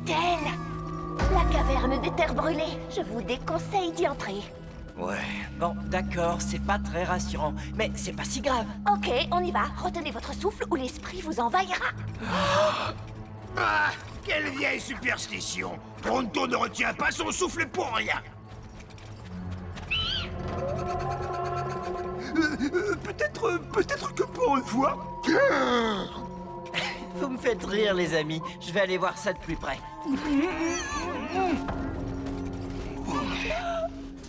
est-elle? La caverne des terres brûlées. Je vous déconseille d'y entrer. Ouais, bon, d'accord, c'est pas très rassurant, mais c'est pas si grave. Ok, on y va. Retenez votre souffle ou l'esprit vous envahira. Ah, quelle vieille superstition! Pronto ne retient pas son souffle pour rien! Peut-être que pour une fois... Vous me faites rire, les amis. Je vais aller voir ça de plus près.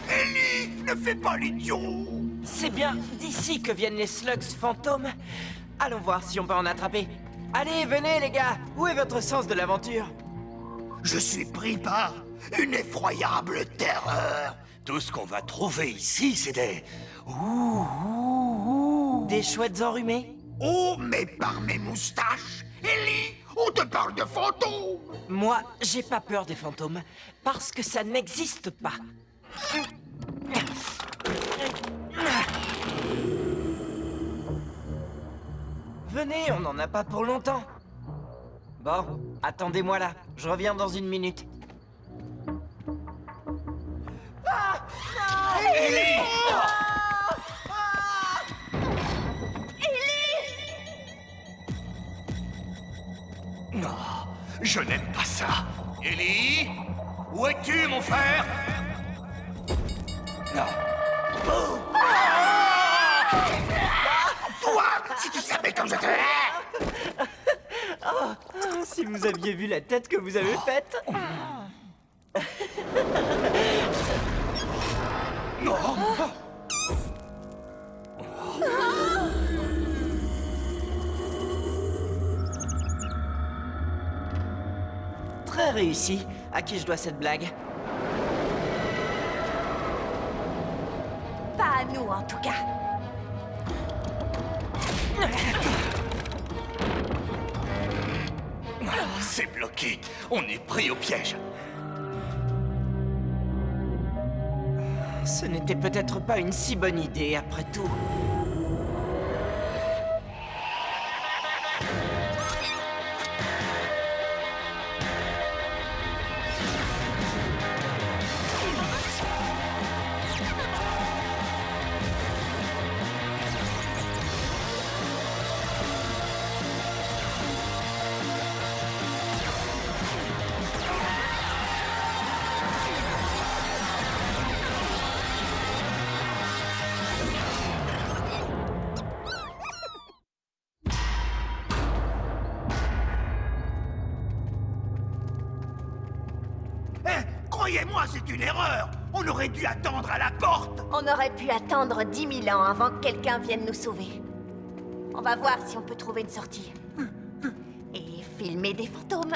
Ellie, ne fais pas l'idiot! C'est bien d'ici que viennent les slugs fantômes. Allons voir si on peut en attraper. Allez, venez, les gars. Où est votre sens de l'aventure? Je suis pris par une effroyable terreur. Tout ce qu'on va trouver ici, c'est des... Des chouettes enrhumées? Oh, mais par mes moustaches! Ellie, on te parle de fantômes! Moi, j'ai pas peur des fantômes, parce que ça n'existe pas. Venez, on n'en a pas pour longtemps. Bon, attendez-moi là, je reviens dans une minute. Ellie! Non, je n'aime pas ça. Ellie? Où es-tu, mon frère? Non. Oh. Toi, si tu savais comme je te hais! Si vous aviez vu la tête que vous avez faite. Non. Très réussi. À qui je dois cette blague? Pas à nous, en tout cas. C'est bloqué. On est pris au piège. Ce n'était peut-être pas une si bonne idée, après tout. Croyez-moi, c'est une erreur. On aurait dû attendre à la porte. On aurait pu attendre 10 000 ans avant que quelqu'un vienne nous sauver. On va voir si on peut trouver une sortie. Et filmer des fantômes.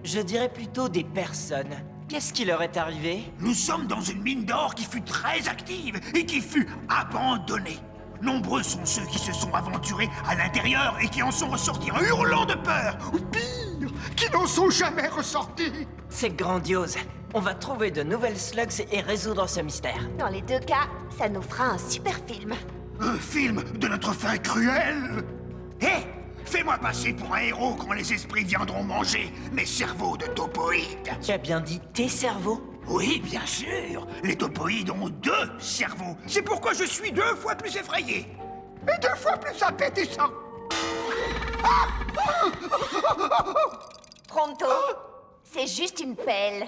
Je dirais plutôt des personnes. Qu'est-ce qui leur est arrivé? Nous sommes dans une mine d'or qui fut très active et qui fut abandonnée. Nombreux sont ceux qui se sont aventurés à l'intérieur et qui en sont ressortis en hurlant de peur. Ou pire, qui n'en sont jamais ressortis. C'est grandiose. On va trouver de nouvelles slugs et résoudre ce mystère. Dans les deux cas, ça nous fera un super film. Un film de notre fin cruelle. Hé, fais-moi passer pour un héros quand les esprits viendront manger mes cerveaux de topoïdes. Tu as bien dit tes cerveaux? Oui, bien sûr. Les topoïdes ont 2 cerveaux. C'est pourquoi je suis 2 fois plus effrayé. Et 2 fois plus appétissant. Pronto, c'est juste une pelle.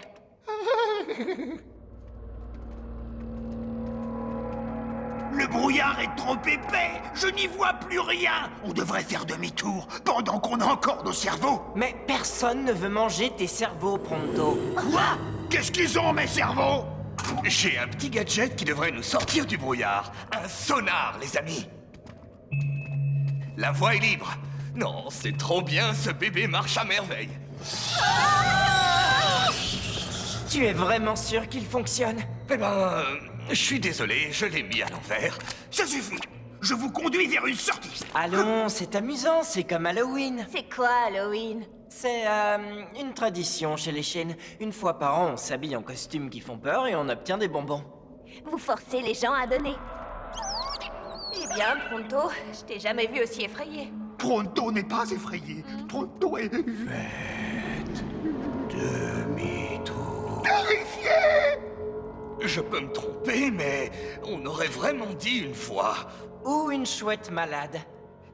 Le brouillard est trop épais. Je n'y vois plus rien. On devrait faire demi-tour pendant qu'on a encore nos cerveaux. Mais personne ne veut manger tes cerveaux, Pronto. Quoi? Qu'est-ce qu'ils ont, mes cerveaux? J'ai un petit gadget qui devrait nous sortir du brouillard. Un sonar, les amis. La voie est libre. Non, c'est trop bien, ce bébé marche à merveille. Tu es vraiment sûr qu'il fonctionne? Eh ben, je suis désolé, je l'ai mis à l'envers. Ça suffit. Je vous conduis vers une sortie. Allons, c'est amusant, c'est comme Halloween. C'est quoi Halloween? C'est une tradition chez les chiennes. Une fois par an, on s'habille en costumes qui font peur et on obtient des bonbons. Vous forcez les gens à donner. Eh bien, Pronto, je t'ai jamais vu aussi effrayé. Pronto n'est pas effrayé. Pronto est... Faites Demi-tour. Je peux me tromper, mais on aurait vraiment dit une fois. Ou une chouette malade.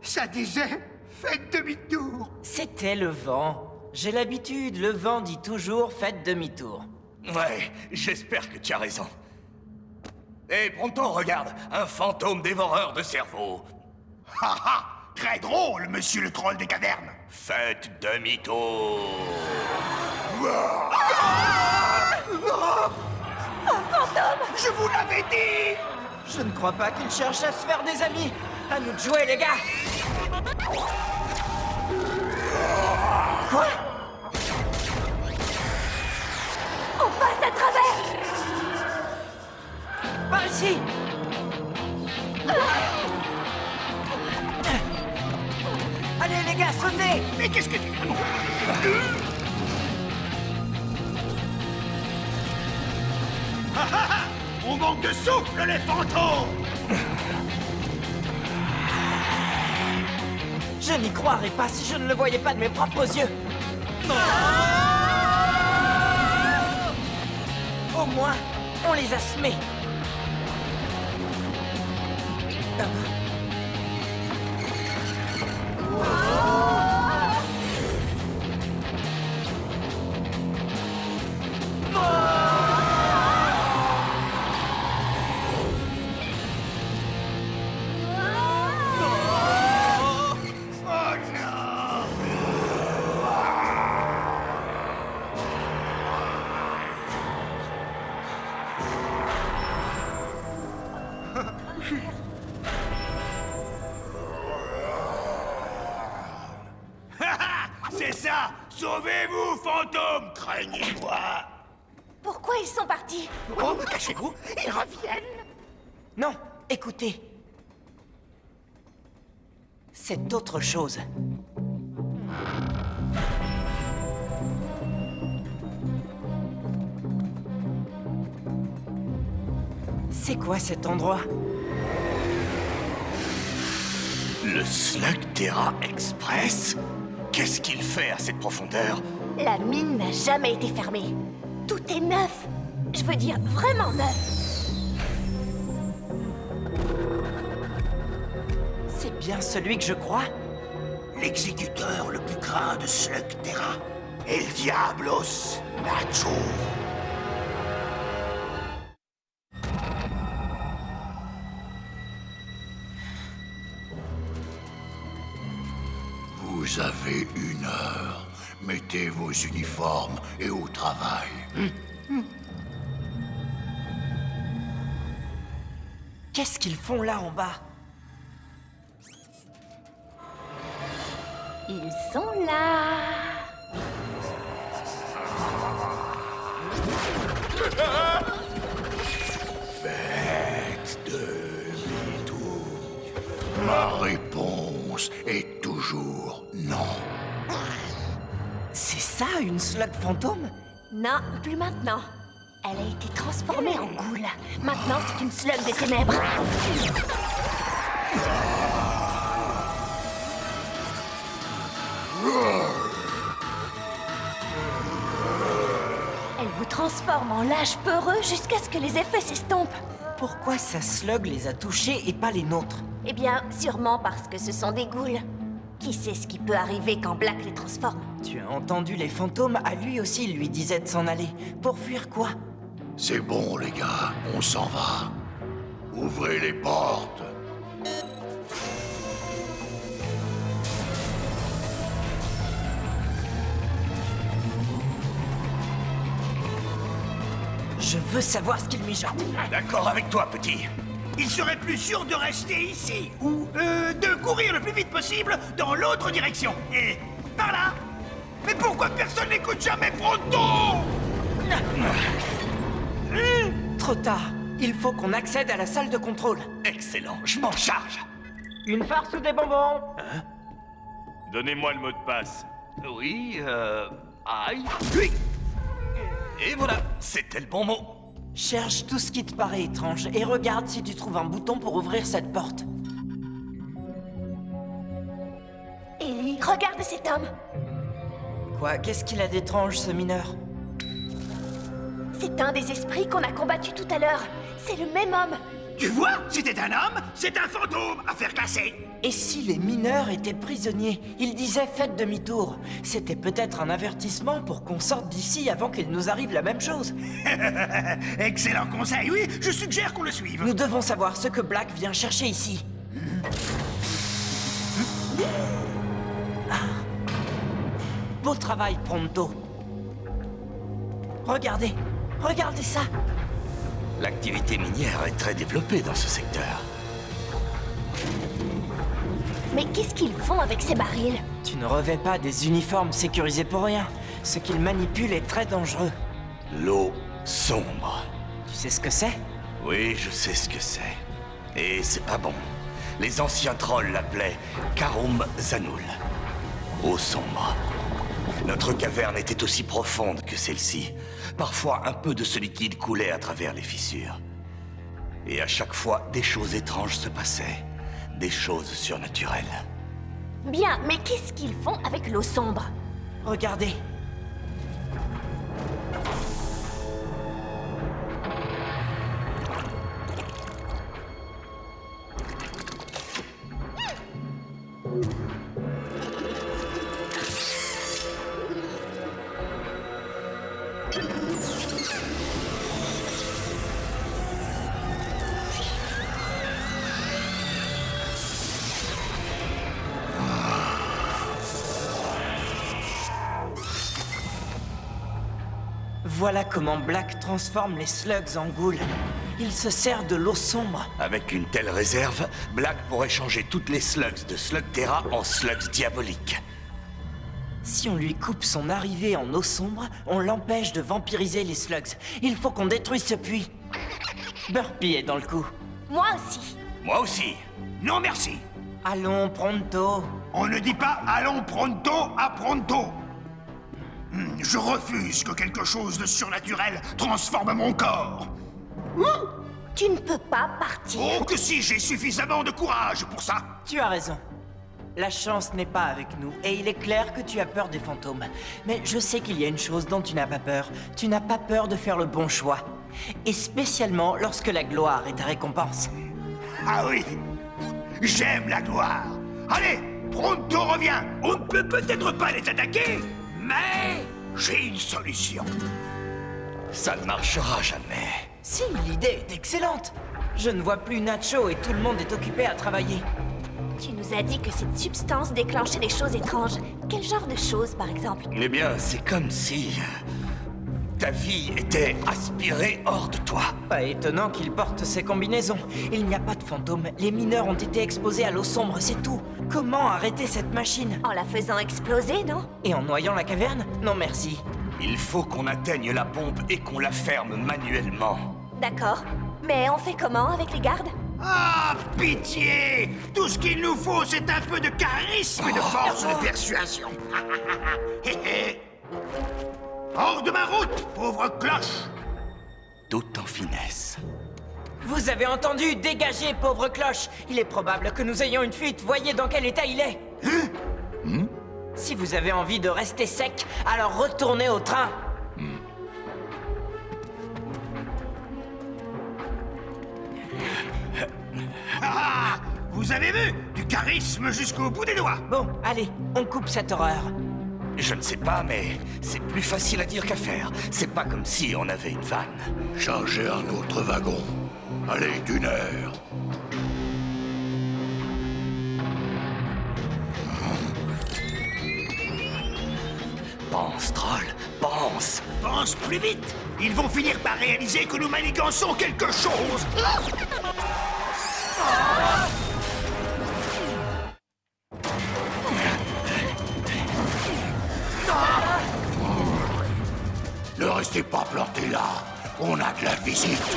Ça disait, faites demi-tour. C'était le vent. J'ai l'habitude, le vent dit toujours faites demi-tour. Ouais, j'espère que tu as raison. Hé, Pronto, regarde, un fantôme dévoreur de cerveau. Ha ha, très drôle, monsieur le troll des cavernes. Faites demi-tour. Je vous l'avais dit. Je ne crois pas qu'il cherche à se faire des amis. À nous de jouer, les gars. Quoi? On passe à travers. Par ici. Allez, les gars, sautez. Mais qu'est-ce que tu... Ha ha ha. On manque de souffle, les fantômes. Je n'y croirais pas si je ne le voyais pas de mes propres yeux. Au moins, on les a semés. Oh non. C'est ça. Sauvez-vous, fantômes. Craignez-moi. Pourquoi ils sont partis? Oh, cachez-vous, ils reviennent. Non, écoutez. C'est autre chose. C'est quoi cet endroit? Le Slugterra Express? Qu'est-ce qu'il fait à cette profondeur? La mine n'a jamais été fermée. Tout est neuf. Je veux dire vraiment neuf. C'est bien celui que je crois? L'exécuteur le plus grand de Slugterra. El Diablos Nacho. Vous avez 1 heure. Mettez vos uniformes et au travail. Qu'est-ce qu'ils font là en bas? Ils sont là. Faites demi-tour. Ma réponse est toujours non. C'est ça, une slug fantôme? Non, plus maintenant. Elle a été transformée en goule. Maintenant, c'est une slug des ténèbres. Elle vous transforme en lâche peureux jusqu'à ce que les effets s'estompent. Pourquoi sa slug les a touchés et pas les nôtres? Eh bien, sûrement parce que ce sont des ghouls. Qui sait ce qui peut arriver quand Black les transforme? Tu as entendu les fantômes? À lui aussi, il lui disait de s'en aller. Pour fuir quoi? C'est bon, les gars, on s'en va. Ouvrez les portes. Je veux savoir ce qu'il mijote. D'accord avec toi, petit. Il serait plus sûr de rester ici, ou de courir le plus vite possible dans l'autre direction. Et par là. Mais pourquoi personne n'écoute jamais Pronto? Trop tard. Il faut qu'on accède à la salle de contrôle. Excellent, je m'en charge. Une farce ou des bonbons? Donnez-moi le mot de passe. Oui, aïe. Oui. Et voilà, c'était le bon mot. Cherche tout ce qui te paraît étrange et regarde si tu trouves un bouton pour ouvrir cette porte. Ellie, regarde cet homme. Quoi? Qu'est-ce qu'il a d'étrange, ce mineur? C'est un des esprits qu'on a combattu tout à l'heure. C'est le même homme. Tu vois, c'était un homme, c'est un fantôme à faire casser. Et si les mineurs étaient prisonniers? Il disait faites demi-tour. C'était peut-être un avertissement pour qu'on sorte d'ici avant qu'il nous arrive la même chose. Excellent conseil, oui, je suggère qu'on le suive. Nous devons savoir ce que Black vient chercher ici. Ah. Beau travail, Pronto. Regardez, regardez ça. L'activité minière est très développée dans ce secteur. Mais qu'est-ce qu'ils font avec ces barils? Tu ne revêts pas des uniformes sécurisés pour rien. Ce qu'ils manipulent est très dangereux. L'eau sombre. Tu sais ce que c'est? Oui, je sais ce que c'est. Et c'est pas bon. Les anciens trolls l'appelaient Karum Zanul. Eau sombre. Notre caverne était aussi profonde que celle-ci. Parfois, un peu de ce liquide coulait à travers les fissures. Et à chaque fois, des choses étranges se passaient. Des choses surnaturelles. Bien, mais qu'est-ce qu'ils font avec l'eau sombre? Regardez. Voilà comment Black transforme les slugs en ghouls. Il se sert de l'eau sombre. Avec une telle réserve, Black pourrait changer toutes les slugs de Slugterra en slugs diaboliques. Si on lui coupe son arrivée en eau sombre, on l'empêche de vampiriser les slugs. Il faut qu'on détruise ce puits. Burpee est dans le coup. Moi aussi. Moi aussi. Non merci. Allons, Pronto. On ne dit pas allons pronto à pronto. Je refuse que quelque chose de surnaturel transforme mon corps. Tu ne peux pas partir. Oh que si, j'ai suffisamment de courage pour ça. Tu as raison. La chance n'est pas avec nous, et il est clair que tu as peur des fantômes. Mais je sais qu'il y a une chose dont tu n'as pas peur. Tu n'as pas peur de faire le bon choix. Et spécialement lorsque la gloire est ta récompense. Ah oui, j'aime la gloire. Allez, pronto revient. On ne peut peut-être pas les attaquer, mais j'ai une solution. Ça ne marchera jamais. Si, l'idée est excellente. Je ne vois plus Nacho et tout le monde est occupé à travailler. Tu nous as dit que cette substance déclenchait des choses étranges. Quel genre de choses, par exemple? Eh bien, c'est comme si... ta vie était aspirée hors de toi. Pas étonnant qu'il porte ces combinaisons. Il n'y a pas de fantômes. Les mineurs ont été exposés à l'eau sombre, c'est tout. Comment arrêter cette machine? En la faisant exploser, non? Et en noyant la caverne? Non merci. Il faut qu'on atteigne la pompe et qu'on la ferme manuellement. D'accord. Mais on fait comment avec les gardes? Ah, pitié! Tout ce qu'il nous faut, c'est un peu de charisme et de force de persuasion. Hé, hé. Hors de ma route, pauvre cloche! Tout en finesse. Vous avez entendu? Dégagez, pauvre cloche! Il est probable que nous ayons une fuite. Voyez dans quel état il est. Si vous avez envie de rester sec, alors retournez au train. Ah, vous avez vu? Du charisme jusqu'au bout des doigts. Bon, allez, on coupe cette horreur. Je ne sais pas, mais c'est plus facile à dire qu'à faire. C'est pas comme si on avait une vanne. Chargez un autre wagon. Allez, d'une heure. Pense, troll, pense. Pense plus vite. Ils vont finir par réaliser que nous manigançons quelque chose. Ne restez pas plantés là. On a de la visite.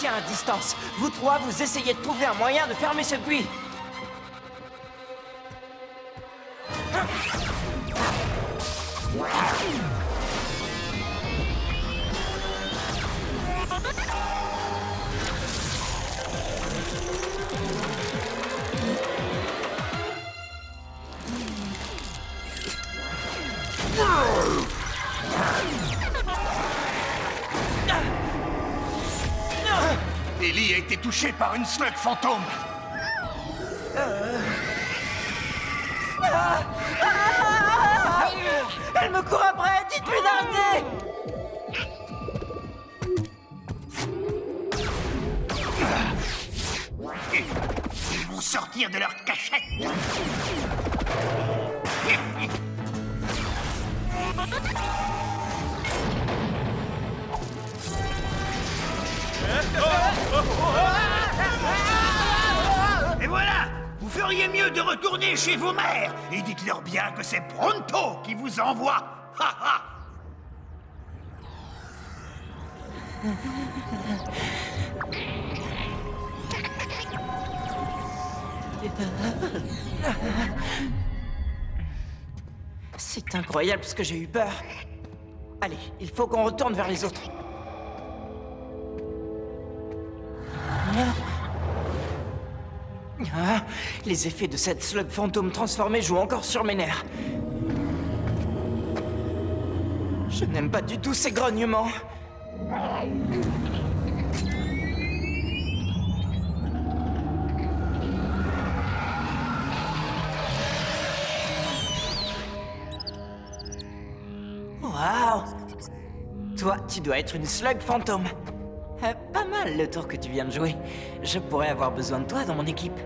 tient à distance. Vous trois, vous essayez de trouver un moyen de fermer ce puits. Ellie a été touchée par une slug fantôme. Elle me court après, dites-lui d'arrêter. Ils vont sortir de leur cachette. Et voilà! Vous feriez mieux de retourner chez vos mères et dites-leur bien que c'est Pronto qui vous envoie. Ha ha! C'est incroyable ce que j'ai eu peur. Allez, il faut qu'on retourne vers les autres. Ah, les effets de cette slug fantôme transformée jouent encore sur mes nerfs. Je n'aime pas du tout ces grognements. Waouh! Toi, tu dois être une slug fantôme. Pas mal le tour que tu viens de jouer. Je pourrais avoir besoin de toi dans mon équipe.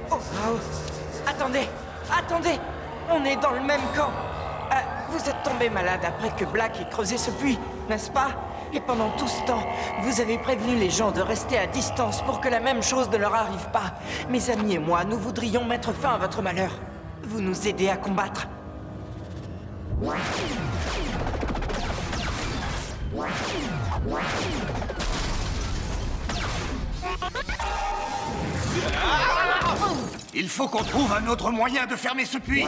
Oh, wow. Attendez! Attendez! On est dans le même camp! Vous êtes tombé malade après que Black ait creusé ce puits, n'est-ce pas? Et pendant tout ce temps, vous avez prévenu les gens de rester à distance pour que la même chose ne leur arrive pas. Mes amis et moi, nous voudrions mettre fin à votre malheur. Vous nous aidez à combattre. Il faut qu'on trouve un autre moyen de fermer ce puits.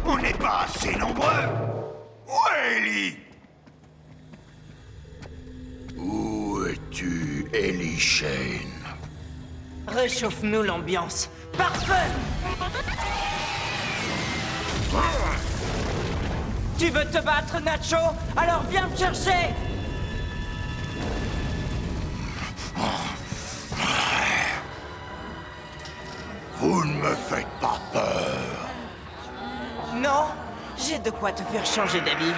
On n'est pas assez nombreux. Où est Ellie? Où es-tu, Ellie Shane? Réchauffe-nous l'ambiance. Parfait! Tu veux te battre, Nacho? Alors viens me chercher! Vous ne me faites pas peur. Non, j'ai de quoi te faire changer d'avis.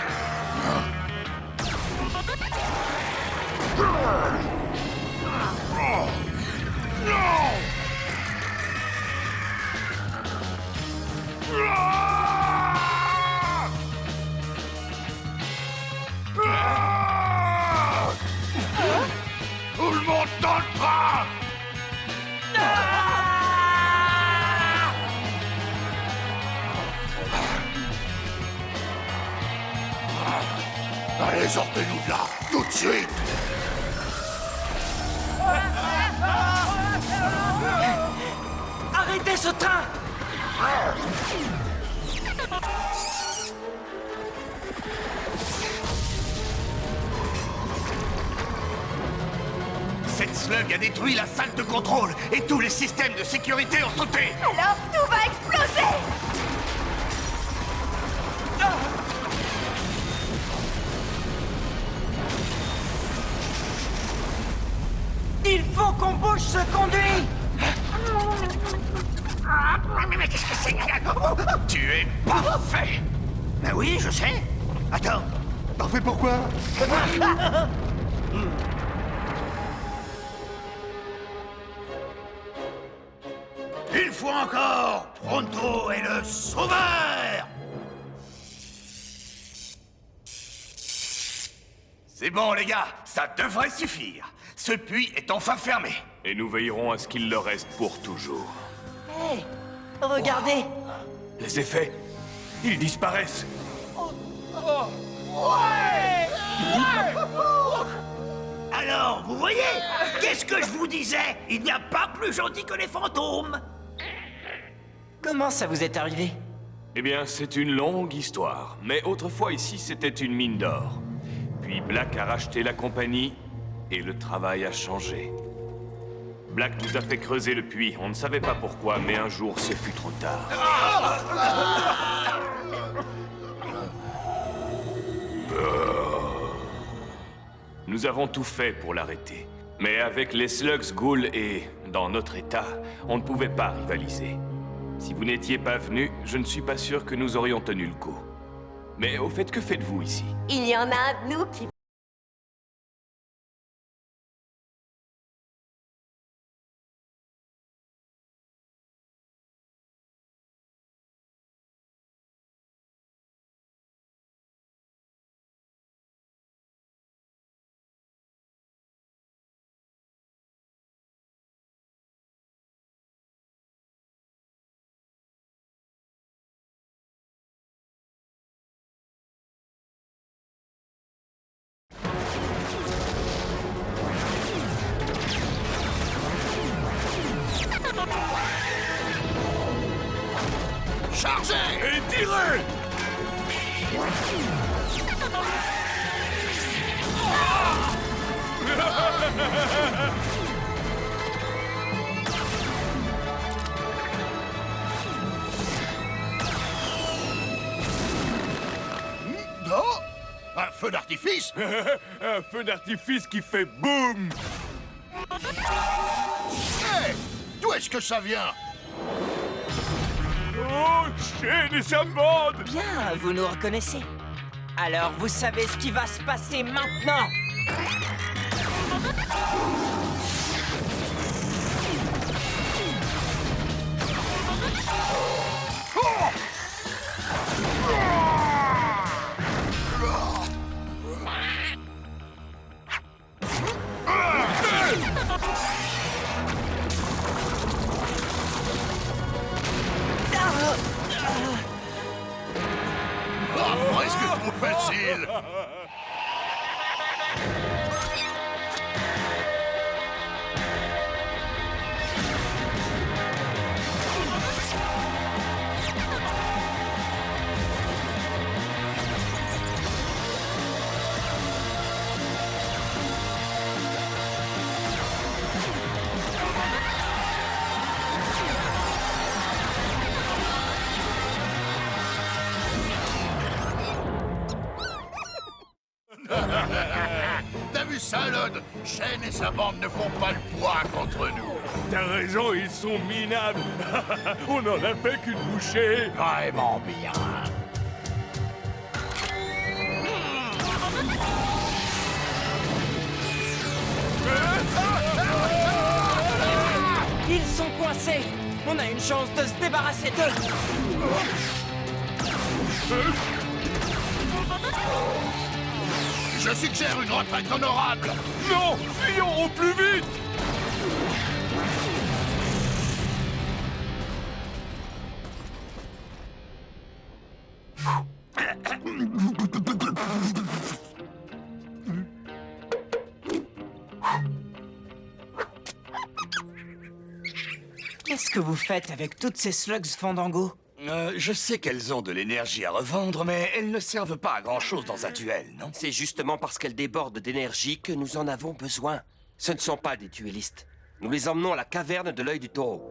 Tout le monde dans le train! Allez, sortez-nous de là, tout de suite! Arrêtez ce train! Cette slug a détruit la salle de contrôle et tous les systèmes de sécurité ont sauté. Alors tout va exploser! Il faut qu'on bouge ce conduit! Mais qu'est-ce que c'est? Tu es parfait. Ben oui, je sais. Attends. Parfait pourquoi? Une fois encore, Pronto est le sauveur. C'est bon les gars, ça devrait suffire. Ce puits est enfin fermé. Et nous veillerons à ce qu'il le reste pour toujours. Hey, regardez! Les effets, ils disparaissent. Alors, vous voyez? Qu'est-ce que je vous disais? Il n'y a pas plus gentil que les fantômes. Comment ça vous est arrivé? Eh bien, c'est une longue histoire. Mais autrefois, ici, c'était une mine d'or. Puis Black a racheté la compagnie et le travail a changé. Black nous a fait creuser le puits. On ne savait pas pourquoi, mais un jour, ce fut trop tard. Nous avons tout fait pour l'arrêter. Mais avec les Slugs, Ghouls et dans notre état, on ne pouvait pas rivaliser. Si vous n'étiez pas venu, je ne suis pas sûr que nous aurions tenu le coup. Mais au fait, que faites-vous ici? Il y en a un de nous qui... Chargez! Et tirez! Non! Un feu d'artifice? Un feu d'artifice qui fait boum! Hé! D'où est-ce que ça vient? Oh, Shane et sa bande! Bien, vous nous reconnaissez. Alors, vous savez ce qui va se passer maintenant. Ah, presque trop facile! T'as vu ça, Lod? Shane et sa bande ne font pas le poids contre nous. T'as raison, ils sont minables! On en a fait qu'une bouchée! Vraiment bien. Ils sont coincés. On a une chance de se débarrasser d'eux. Je suggère une retraite honorable. Non! Fuyons au plus vite! Qu'est-ce que vous faites avec toutes ces slugs Fandango? Je sais qu'elles ont de l'énergie à revendre, mais elles ne servent pas à grand-chose dans un duel, non? C'est justement parce qu'elles débordent d'énergie que nous en avons besoin. Ce ne sont pas des duellistes. Nous les emmenons à la caverne de l'œil du taureau.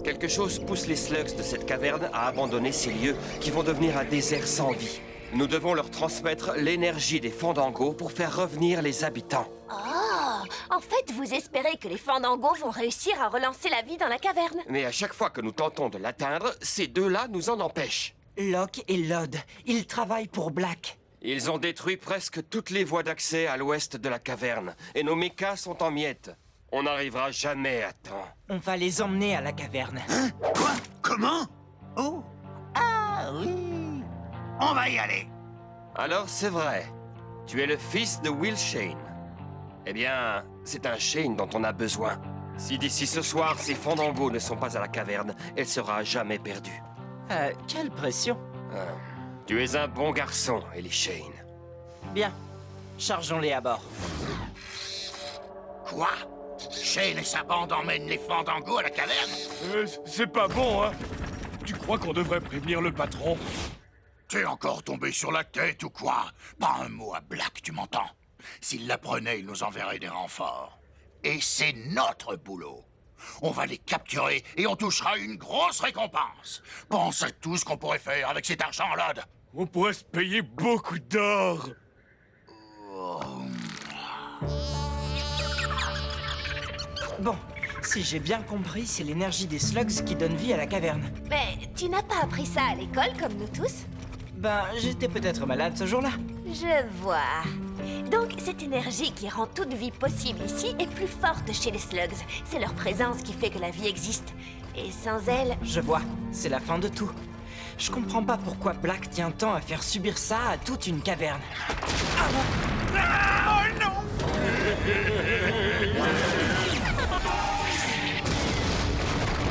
Quelque chose pousse les slugs de cette caverne à abandonner ces lieux qui vont devenir un désert sans vie. Nous devons leur transmettre l'énergie des Fandangos pour faire revenir les habitants. Oh, en fait, vous espérez que les Fandangos vont réussir à relancer la vie dans la caverne? Mais à chaque fois que nous tentons de l'atteindre, ces deux-là nous en empêchent. Locke et Lod, ils travaillent pour Black. Ils ont détruit presque toutes les voies d'accès à l'ouest de la caverne, et nos mechas sont en miettes. On n'arrivera jamais à temps. On va les emmener à la caverne. Quoi? Comment? Oh. Ah oui. On va y aller. Alors c'est vrai, tu es le fils de Will Shane. Eh bien, c'est un Shane dont on a besoin. Si d'ici ce soir, ces Fandangos ne sont pas à la caverne, elle sera à jamais perdue. Quelle pression. Tu es un bon garçon, Ellie Shane. Bien. Chargeons-les à bord. Quoi? Shane et sa bande emmènent les Fandangos à la caverne? C'est pas bon, hein? Tu crois qu'on devrait prévenir le patron? T'es encore tombé sur la tête ou quoi? Pas un mot à Black, tu m'entends? S'il l'apprenait, il nous enverrait des renforts. Et c'est notre boulot. On va les capturer et on touchera une grosse récompense. Pense à tout ce qu'on pourrait faire avec cet argent, Lod. On pourrait se payer beaucoup d'or. Bon, si j'ai bien compris, c'est l'énergie des slugs qui donne vie à la caverne. Mais tu n'as pas appris ça à l'école comme nous tous? Ben, j'étais peut-être malade ce jour-là. Je vois. Donc, cette énergie qui rend toute vie possible ici est plus forte chez les slugs. C'est leur présence qui fait que la vie existe. Et sans elle... Je vois, c'est la fin de tout. Je comprends pas pourquoi Black tient tant à faire subir ça à toute une caverne. Ah, oh non!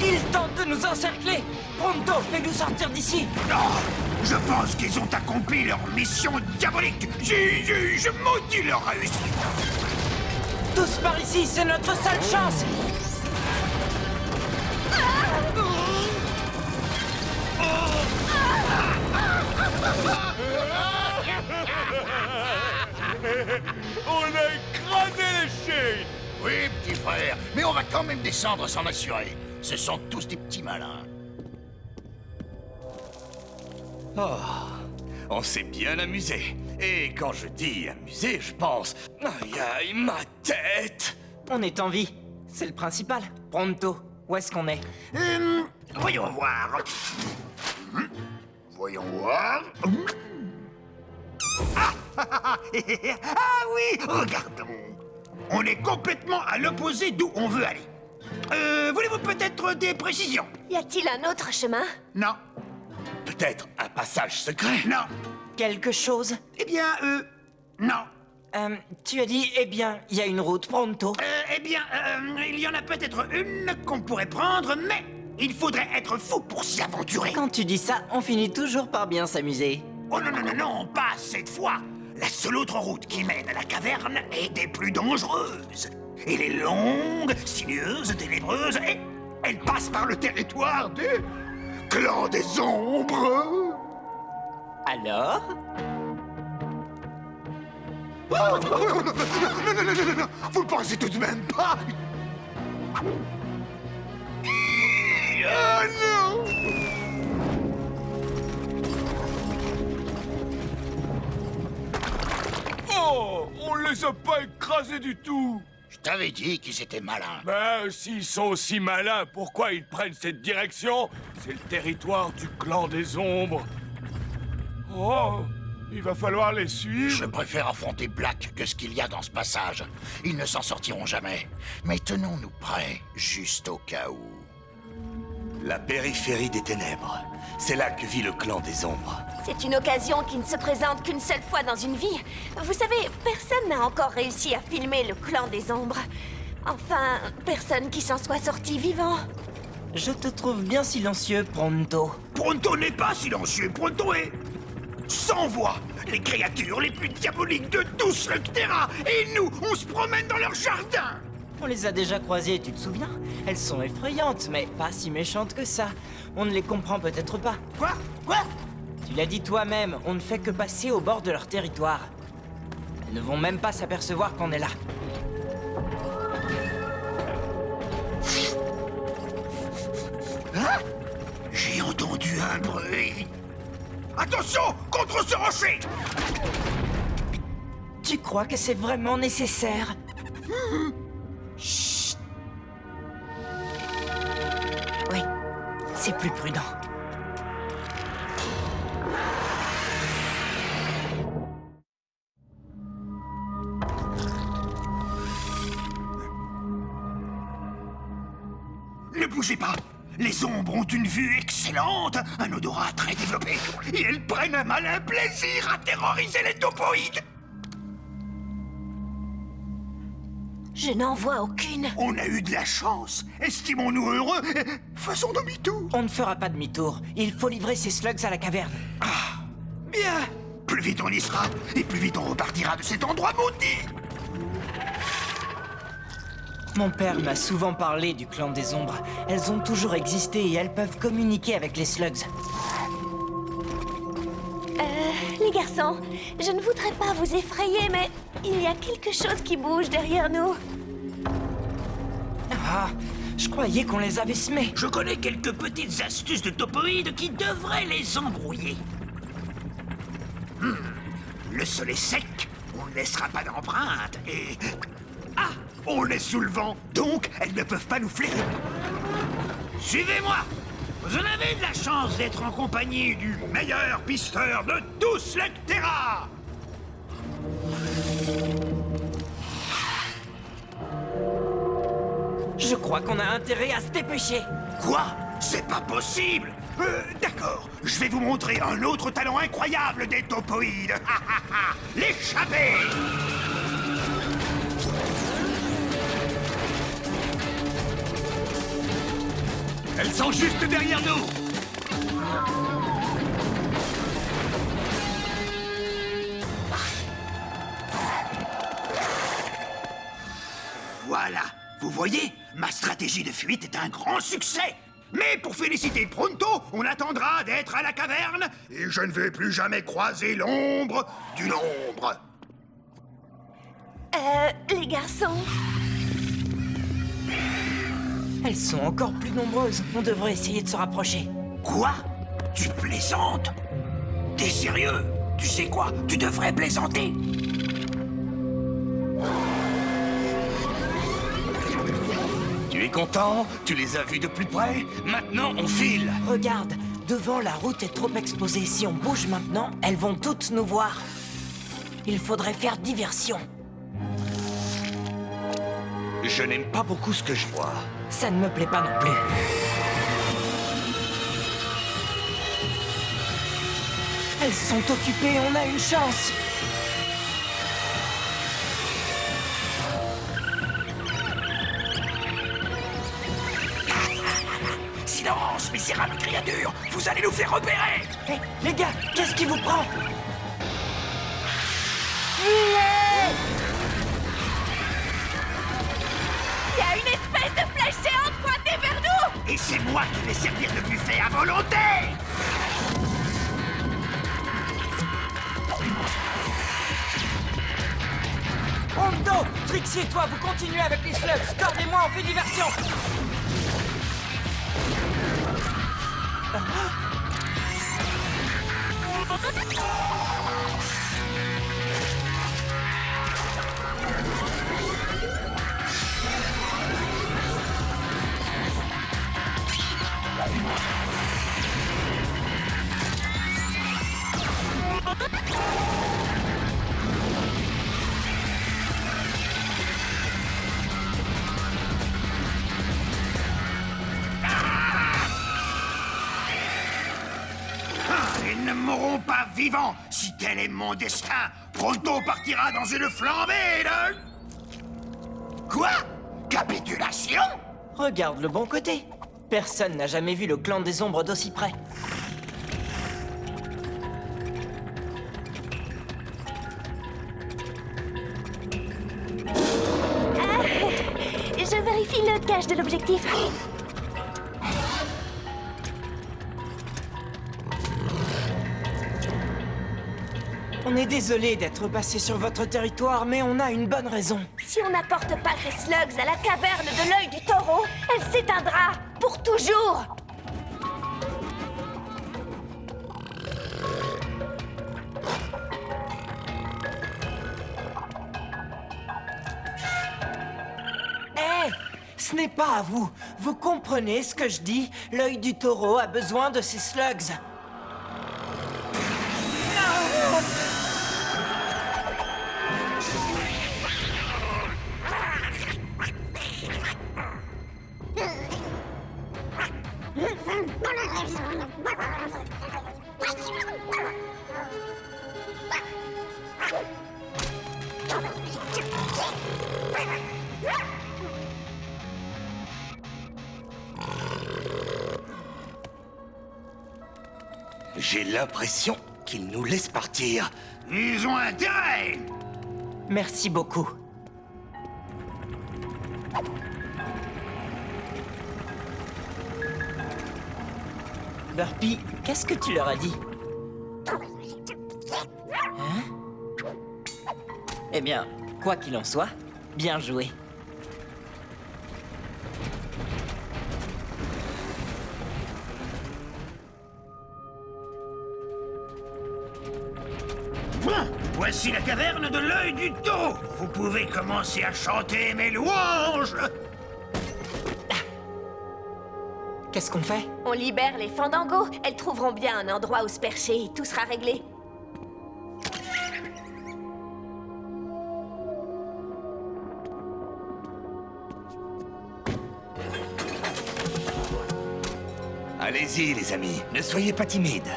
Ils tentent de nous encercler! Pronto, fais-nous sortir d'ici! Non! Je pense qu'ils ont accompli leur mission diabolique! Je maudis leur réussite! Tous par ici, c'est notre seule chance! On a écrasé les Shane! Oui, petit frère, mais on va quand même descendre s'en assurer. Ce sont tous des petits malins. Oh, on s'est bien amusé. Et quand je dis amusé, je pense... Aïe aïe, ma tête! On est en vie, c'est le principal. Pronto, où est-ce qu'on est? Voyons voir. Voyons voir. Ah oui, regardons. On est complètement à l'opposé d'où on veut aller. Voulez-vous peut-être des précisions? Y a-t-il un autre chemin? Non. Peut-être un passage secret? Non. Quelque chose? Eh bien, non. Tu as dit, eh bien, il y a une route, Pronto. Eh bien, il y en a peut-être une qu'on pourrait prendre, mais il faudrait être fou pour s'y aventurer. Quand tu dis ça, on finit toujours par bien s'amuser. Oh non, non, non, non, pas cette fois. La seule autre route qui mène à la caverne est des plus dangereuses. Elle est longue, sinueuse, ténébreuse, et elle passe par le territoire du clan des ombres. Alors? Oh, non, non, vous le pensez tout de même pas. Oh non! Oh, on les a pas écrasés du tout! Je t'avais dit qu'ils étaient malins. Ben, s'ils sont aussi malins, pourquoi ils prennent cette direction? C'est le territoire du clan des ombres. Oh, il va falloir les suivre. Je préfère affronter Black que ce qu'il y a dans ce passage. Ils ne s'en sortiront jamais. Mais tenons-nous prêts, juste au cas où. La périphérie des ténèbres. C'est là que vit le clan des ombres. C'est une occasion qui ne se présente qu'une seule fois dans une vie. Vous savez, personne n'a encore réussi à filmer le clan des ombres. Enfin, personne qui s'en soit sorti vivant. Je te trouve bien silencieux, Pronto. Pronto n'est pas silencieux, Pronto est sans voix. Les créatures les plus diaboliques de tout Slugterra. Et nous, on se promène dans leur jardin. On les a déjà croisées, tu te souviens? Elles sont effrayantes, mais pas si méchantes que ça. On ne les comprend peut-être pas. Quoi? Quoi? Tu l'as dit toi-même, on ne fait que passer au bord de leur territoire. Elles ne vont même pas s'apercevoir qu'on est là. Hein? J'ai entendu un bruit. Attention! Contre ce rocher! Tu crois que c'est vraiment nécessaire? Chut. Oui, c'est plus prudent. Ne bougez pas! Les ombres ont une vue excellente, un odorat très développé, et elles prennent un malin plaisir à terroriser les topoïdes! Je n'en vois aucune. On a eu de la chance! Estimons-nous heureux! Faisons demi-tour! On ne fera pas demi-tour. Il faut livrer ces slugs à la caverne. Plus vite on y sera, et plus vite on repartira de cet endroit maudit. Mon père m'a souvent parlé du clan des ombres. Elles ont toujours existé et elles peuvent communiquer avec les slugs. Les garçons, je ne voudrais pas vous effrayer, mais il y a quelque chose qui bouge derrière nous. Ah, je croyais qu'on les avait semés. Je connais quelques petites astuces de topoïdes qui devraient les embrouiller. Le sol est sec, on ne laissera pas d'empreinte, et... Ah, on est sous le vent, donc elles ne peuvent pas nous flairer. Suivez-moi. Vous en avez de la chance d'être en compagnie du meilleur pisteur de tous les Terra. Je crois qu'on a intérêt à se dépêcher. Quoi? C'est pas possible. D'accord, je vais vous montrer un autre talent incroyable des topoïdes. L'échappée. Elles sont juste derrière nous. Voilà, vous voyez, ma stratégie de fuite est un grand succès. Mais pour féliciter Pronto, on attendra d'être à la caverne et je ne vais plus jamais croiser l'ombre d'une ombre. Les garçons, Elles sont encore plus nombreuses. On devrait essayer de se rapprocher. Quoi? Tu plaisantes? T'es sérieux? Tu sais quoi? Tu devrais plaisanter. Tu es content? Tu les as vus de plus près? Maintenant, on file. Regarde, devant la route est trop exposée. Si on bouge maintenant, elles vont toutes nous voir. Il faudrait faire diversion. Je n'aime pas beaucoup ce que je vois. Ça ne me plaît pas non plus. Elles sont occupées, on a une chance. Silence, misérable créature! Vous allez nous faire repérer! Hé, les gars, qu'est-ce qui vous prend? il y a une espèce de flèche géante pointée vers nous! Et c'est moi qui vais servir de buffet à volonté! Pronto, Trixie et toi, vous continuez avec les slugs. Cord et moi, on fait diversion. Ils ne mourront pas vivants si tel est mon destin. Pronto partira dans une flambée de... Quoi? Capitulation? Regarde le bon côté. Personne n'a jamais vu le clan des ombres d'aussi près. Je vérifie le cache de l'objectif. On est désolé d'être passé sur votre territoire, mais on a une bonne raison. Si on n'apporte pas ces slugs à la caverne de l'œil du taureau, elle s'éteindra pour toujours. Hé, ce n'est pas à vous. Vous comprenez ce que je dis? L'œil du taureau a besoin de ces slugs. J'ai l'impression qu'ils nous laissent partir. Ils ont intérêt. Merci beaucoup. Burpy, qu'est-ce que tu leur as dit? Hein? Eh bien, quoi qu'il en soit, bien joué. Bon, voici la caverne de l'œil du taureau. Vous pouvez commencer à chanter mes louanges. Qu'est-ce qu'on fait? On libère les Fandangos. Elles trouveront bien un endroit où se percher et tout sera réglé. Allez-y, les amis, ne soyez pas timides.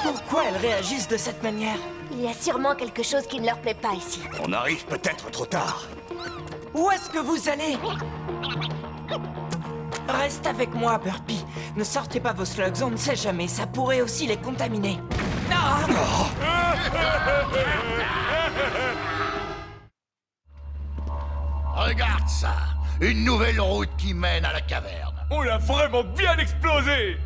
Pourquoi elles réagissent de cette manière? Il y a sûrement quelque chose qui ne leur plaît pas ici. On arrive peut-être trop tard. Où est-ce que vous allez? Reste avec moi, Burpy. Ne sortez pas vos slugs, on ne sait jamais, ça pourrait aussi les contaminer. Ah! Regarde ça! Une nouvelle route qui mène à la caverne. On l'a vraiment bien explosé.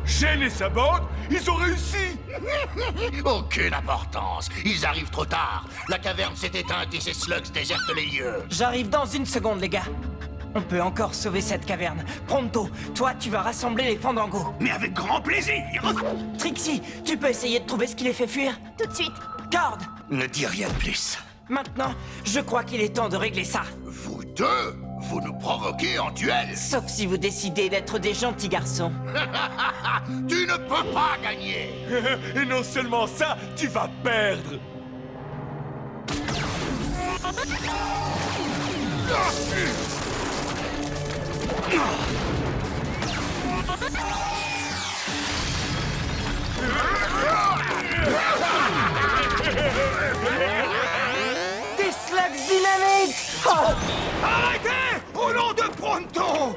Shane et sa bande, ils ont réussi. Aucune importance. Ils arrivent trop tard. La caverne s'est éteinte et ces slugs désertent les lieux. J'arrive dans une seconde, les gars. On peut encore sauver cette caverne. Pronto, toi, tu vas rassembler les Fandangos. Mais avec grand plaisir. Trixie, tu peux essayer de trouver ce qui les fait fuir? Tout de suite. Cord, Ne dis rien de plus. maintenant, je crois qu'il est temps de régler ça. Vous deux, vous nous provoquez en duel. Sauf si vous décidez d'être des gentils garçons. Tu ne peux pas gagner. Et non seulement ça, tu vas perdre. Des slugs dynamites! Oh! Arrêtez! Au nom de Pronto!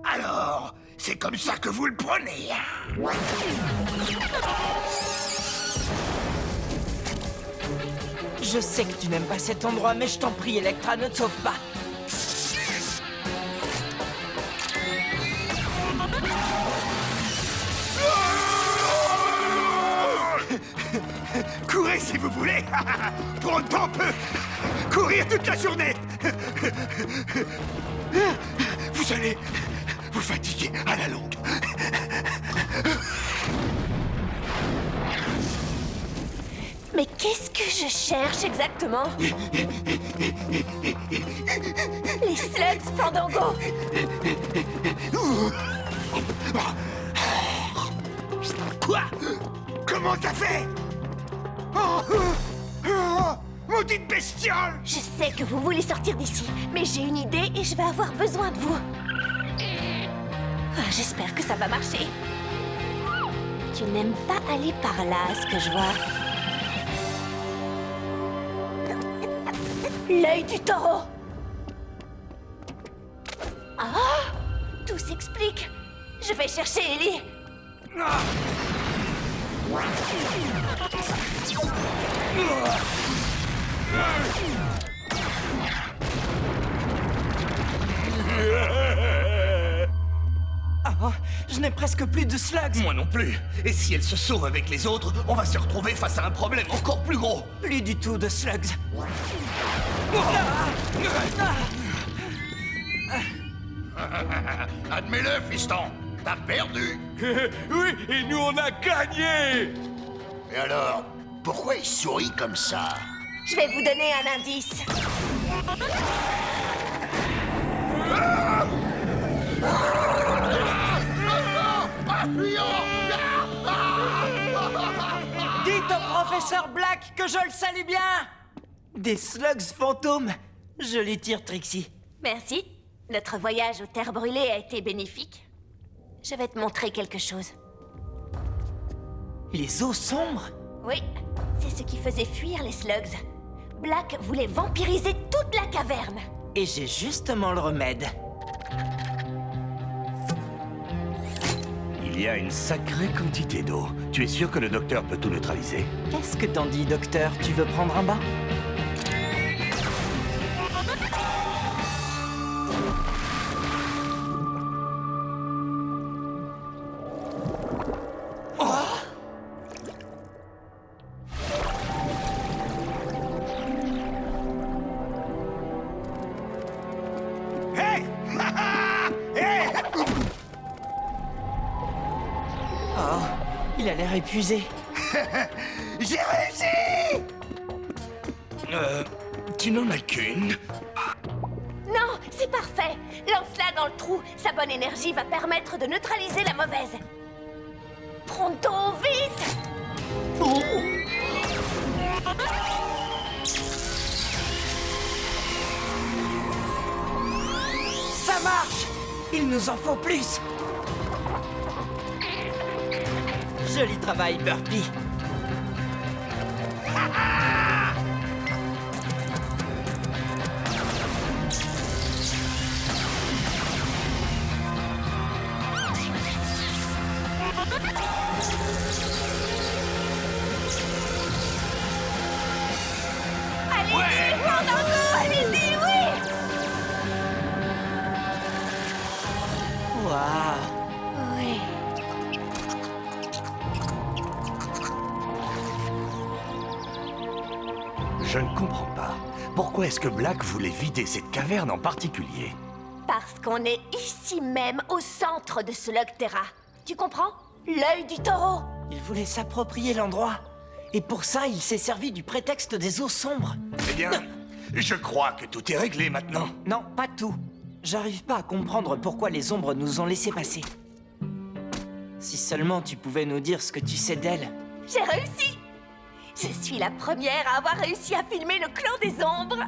Alors, c'est comme ça que vous le prenez, hein? Je sais que tu n'aimes pas cet endroit, mais je t'en prie, Electra, ne te sauve pas. Courez si vous voulez! Pronto peut courir toute la journée! Vous allez vous fatiguer à la longue. Mais qu'est-ce que je cherche exactement? Les slugs Fandango! Quoi? Comment t'as fait? Maudite bestiole! Je sais que vous voulez sortir d'ici, mais j'ai une idée et je vais avoir besoin de vous. Ah, j'espère que ça va marcher. Tu n'aimes pas aller par là, à ce que je vois. L'œil du taureau! Ah! Tout s'explique. Je vais chercher Ellie. Ah, je n'ai presque plus de slugs. Moi non plus. Et si elle se sauve avec les autres, on va se retrouver face à un problème encore plus gros. Plus du tout de slugs. Admets-le, fiston. T'as perdu. Oui, et nous on a gagné. Et alors, pourquoi il sourit comme ça? Je vais vous donner un indice. Dites au professeur Black que je le salue bien. Des slugs fantômes. Je les tire, Trixie. Merci. Notre voyage aux terres brûlées a été bénéfique. Je vais te montrer quelque chose. Les eaux sombres? Oui, C'est ce qui faisait fuir les slugs. Black voulait vampiriser toute la caverne. Et j'ai justement le remède. Il y a une sacrée quantité d'eau. Tu es sûr que le docteur peut tout neutraliser? Qu'est-ce que t'en dis, docteur? Tu veux prendre un bain? Hé! Hé! Oh, il a l'air épuisé. J'ai réussi! Tu n'en as qu'une? Non, c'est parfait. Lance-la dans le trou. Sa bonne énergie va permettre de neutraliser la mauvaise. Pronto, vite! Ça marche! Il nous en faut plus! Joli travail, Burpee. Allez-y, Fandango, allez-y, oui! Waouh! Oui. Je ne comprends pas. Pourquoi est-ce que Black voulait vider cette caverne en particulier? Parce qu'on est ici même, au centre de ce Terra. Tu comprends? L'œil du taureau. Il voulait s'approprier l'endroit. Et pour ça, il s'est servi du prétexte des eaux sombres. Eh bien, je crois que tout est réglé maintenant. Non, pas tout. J'arrive pas à comprendre pourquoi les ombres nous ont laissé passer. Si seulement tu pouvais nous dire ce que tu sais d'elles. J'ai réussi! Je suis la première à avoir réussi à filmer le clan des ombres.